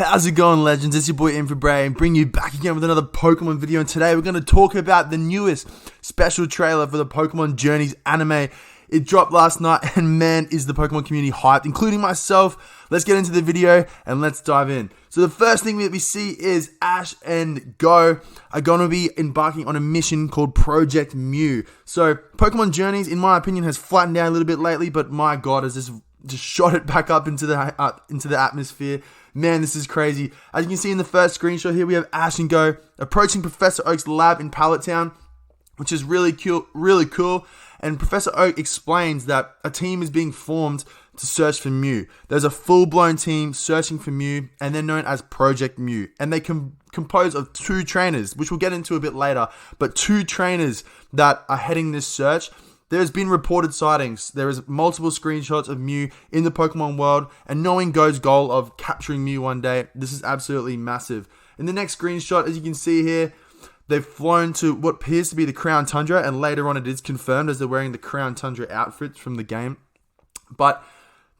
How's it going, legends? It's your boy Infrabrain, bring you back again with another Pokemon video, and today we're going to talk about the newest special trailer for the Pokemon Journeys anime. It dropped last night, and man, is the Pokemon community hyped, including myself. Let's get into the video, and let's dive in. So the first thing that we see is Ash and Go are going to be embarking on a mission called Project Mew. So Pokemon Journeys, in my opinion, has flattened out a little bit lately, but my god, has this just shot it back up into the atmosphere. Man, this is crazy. As you can see in the first screenshot here, we have Ash and Go approaching Professor Oak's lab in Pallet Town, which is really cool. And Professor Oak explains that a team is being formed to search for Mew. There's a full-blown team searching for Mew, and they're known as Project Mew. And they compose of 2 trainers, which we'll get into a bit later, but 2 trainers that are heading this search. There's been reported sightings. There is multiple screenshots of Mew in the Pokemon world, and knowing Go's goal of capturing Mew one day, this is absolutely massive. In the next screenshot, as you can see here, they've flown to what appears to be the Crown Tundra, and later on it is confirmed as they're wearing the Crown Tundra outfits from the game. But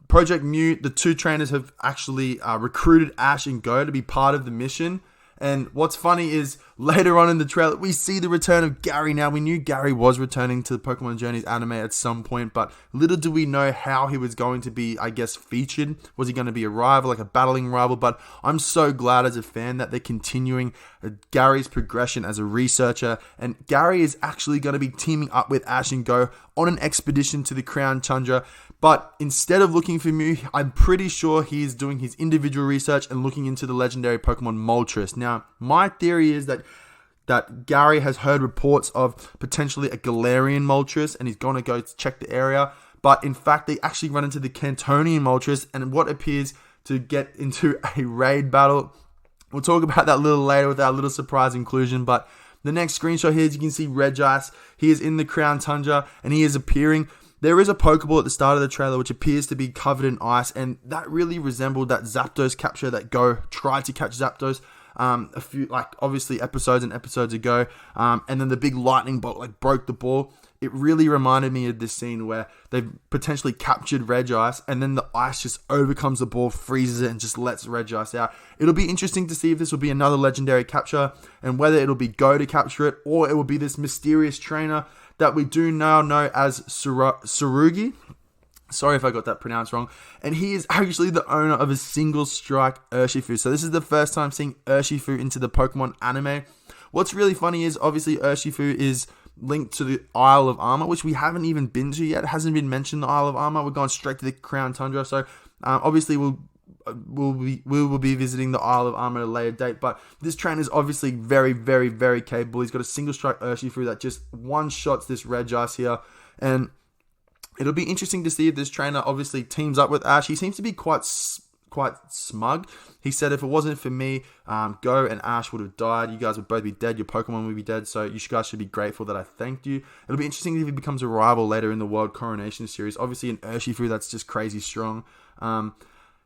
Project Mew, the 2 trainers have actually recruited Ash and Go to be part of the mission. And what's funny is later on in the trailer, we see the return of Gary. Now, we knew Gary was returning to the Pokemon Journeys anime at some point, but little do we know how he was going to be, I guess, featured. Was he going to be a rival, like a battling rival? But I'm so glad as a fan that they're continuing Gary's progression as a researcher. And Gary is actually going to be teaming up with Ash and Go on an expedition to the Crown Tundra. But instead of looking for Mew, I'm pretty sure he's doing his individual research and looking into the legendary Pokemon Moltres. Now, my theory is that Gary has heard reports of potentially a Galarian Moltres, and he's going to go check the area. But in fact, they actually run into the Cantonian Moltres, and what appears to get into a raid battle. We'll talk about that a little later with our little surprise inclusion, but the next screenshot here, as you can see, Regice. He is in the Crown Tundra, and he is appearing. There is a Pokeball at the start of the trailer which appears to be covered in ice, and that really resembled that Zapdos capture that Go tried to catch Zapdos a few, obviously episodes and episodes ago, and then the big lightning bolt broke the ball. It really reminded me of this scene where they've potentially captured Regice, and then the ice just overcomes the ball, freezes it, and just lets Regice out. It'll be interesting to see if this will be another legendary capture, and whether it'll be Go to capture it, or it will be this mysterious trainer that we do now know as Tsurugi. Sorry if I got that pronounced wrong. And he is actually the owner of a single strike Urshifu. So this is the first time seeing Urshifu into the Pokemon anime. What's really funny is obviously Urshifu is linked to the Isle of Armor, which we haven't even been to yet. It hasn't been mentioned, the Isle of Armor. We're going straight to the Crown Tundra. So obviously we will be visiting the Isle of Armor at a later date, but this trainer is obviously very, very, very capable. He's got a single strike Urshifu that just one-shots this Regice here, and it'll be interesting to see if this trainer obviously teams up with Ash. He seems to be quite smug. He said, if it wasn't for me, Go and Ash would have died. You guys would both be dead. Your Pokemon would be dead. So you guys should be grateful that I thanked you. It'll be interesting if he becomes a rival later in the World Coronation Series. Obviously, an Urshifu that's just crazy strong.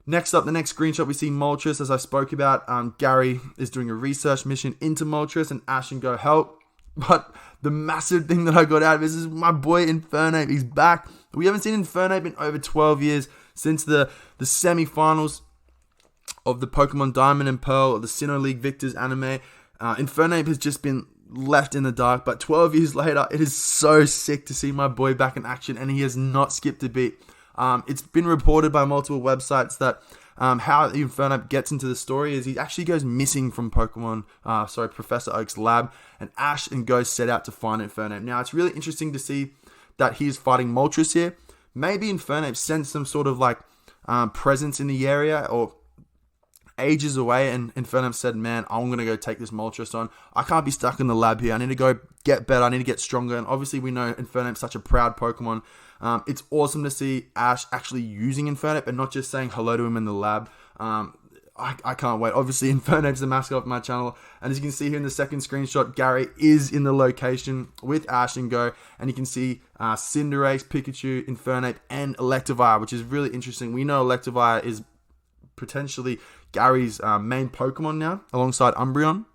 Next up, the next screenshot, we see Moltres, as I spoke about. Gary is doing a research mission into Moltres, and Ash and Go help. But the massive thing that I got out of this is my boy Infernape. He's back. We haven't seen Infernape in over 12 years since the semi-finals of the Pokemon Diamond and Pearl, or the Sinnoh League Victors anime. Infernape has just been left in the dark, but 12 years later, it is so sick to see my boy back in action, and he has not skipped a beat. It's been reported by multiple websites that how Infernape gets into the story is he actually goes missing from Professor Oak's lab, and Ash and Go set out to find Infernape. Now, it's really interesting to see that he's fighting Moltres here. Maybe Infernape sensed some sort of presence in the area, or ages away, and Infernape said, man, I'm going to go take this Moltres on. I can't be stuck in the lab here. I need to go get better. I need to get stronger. And obviously we know Infernape's such a proud Pokemon. It's awesome to see Ash actually using Infernape and not just saying hello to him in the lab. I can't wait. Obviously, Infernape's the mascot of my channel. And as you can see here in the second screenshot, Gary is in the location with Ash and Go. And you can see Cinderace, Pikachu, Infernape, and Electivire, which is really interesting. We know Electivire is potentially Gary's main Pokemon now, alongside Umbreon.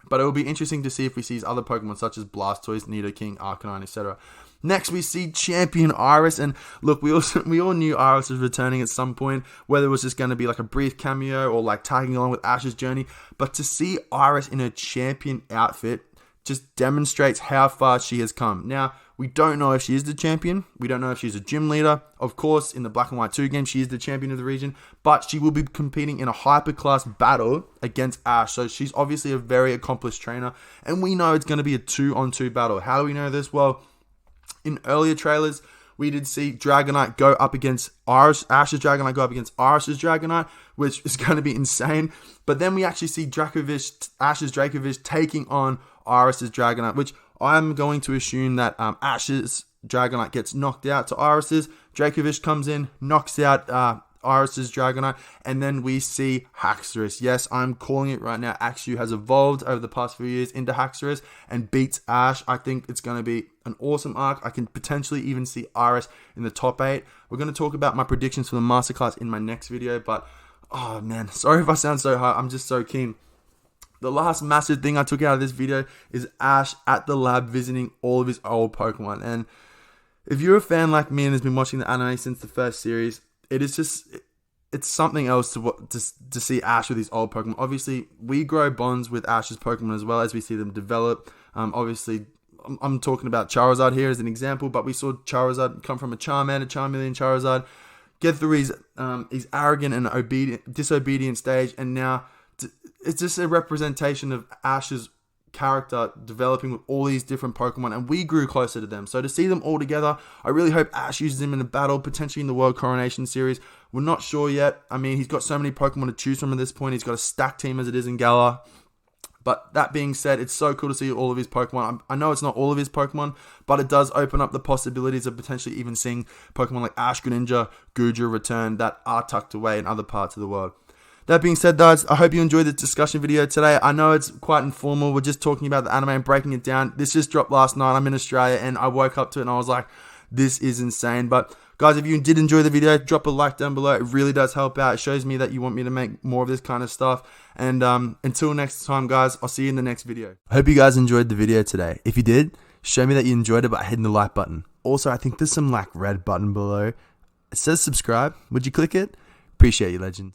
But it will be interesting to see if we see other Pokemon such as Blastoise, Nidoking, Arcanine, etc. Next, we see Champion Iris, and look, we all knew Iris was returning at some point, whether it was just going to be like a brief cameo or like tagging along with Ash's journey. But to see Iris in her champion outfit just demonstrates how far she has come. Now, we don't know if she is the champion. We don't know if she's a gym leader. Of course, in the Black and White 2 game, she is the champion of the region, but she will be competing in a hyperclass battle against Ash. So she's obviously a very accomplished trainer, and we know it's going to be a 2-on-2 battle. How do we know this? Well, in earlier trailers, we did see Dragonite go up against Ash's Dragonite go up against Iris's Dragonite, which is going to be insane. But then we actually see Ash's Dracovish taking on Iris's Dragonite, which I'm going to assume that Ash's Dragonite gets knocked out to Iris's. Dracovish comes in, knocks out Iris's Dragonite, and then we see Haxorus. Yes, I'm calling it right now. Axew has evolved over the past few years into Haxorus and beats Ash. I think it's going to be an awesome arc. I can potentially even see Iris in the top 8. We're going to talk about my predictions for the Masterclass in my next video, but oh man, sorry if I sound so hard. I'm just so keen. The last massive thing I took out of this video is Ash at the lab visiting all of his old Pokemon. And if you're a fan like me and has been watching the anime since the first series, it's something else to see Ash with his old Pokemon. Obviously, we grow bonds with Ash's Pokemon as well as we see them develop. Obviously, I'm talking about Charizard here as an example, but we saw Charizard come from a Charmander, Charmeleon, Charizard, get through his arrogant and disobedient stage, and now it's just a representation of Ash's character developing with all these different Pokemon, and we grew closer to them. So to see them all together, I really hope Ash uses them in a battle, potentially in the World Coronation Series. We're not sure yet. I mean, he's got so many Pokemon to choose from at this point. He's got a stacked team as it is in Galar. But that being said, it's so cool to see all of his Pokemon. I know it's not all of his Pokemon, but it does open up the possibilities of potentially even seeing Pokemon like Ash, Greninja, Goodra return that are tucked away in other parts of the world. That being said, guys, I hope you enjoyed the discussion video today. I know it's quite informal. We're just talking about the anime and breaking it down. This just dropped last night. I'm in Australia, and I woke up to it, and I was like, this is insane. But, guys, if you did enjoy the video, drop a like down below. It really does help out. It shows me that you want me to make more of this kind of stuff. And until next time, guys, I'll see you in the next video. I hope you guys enjoyed the video today. If you did, show me that you enjoyed it by hitting the like button. Also, I think there's some, red button below. It says subscribe. Would you click it? Appreciate you, legends.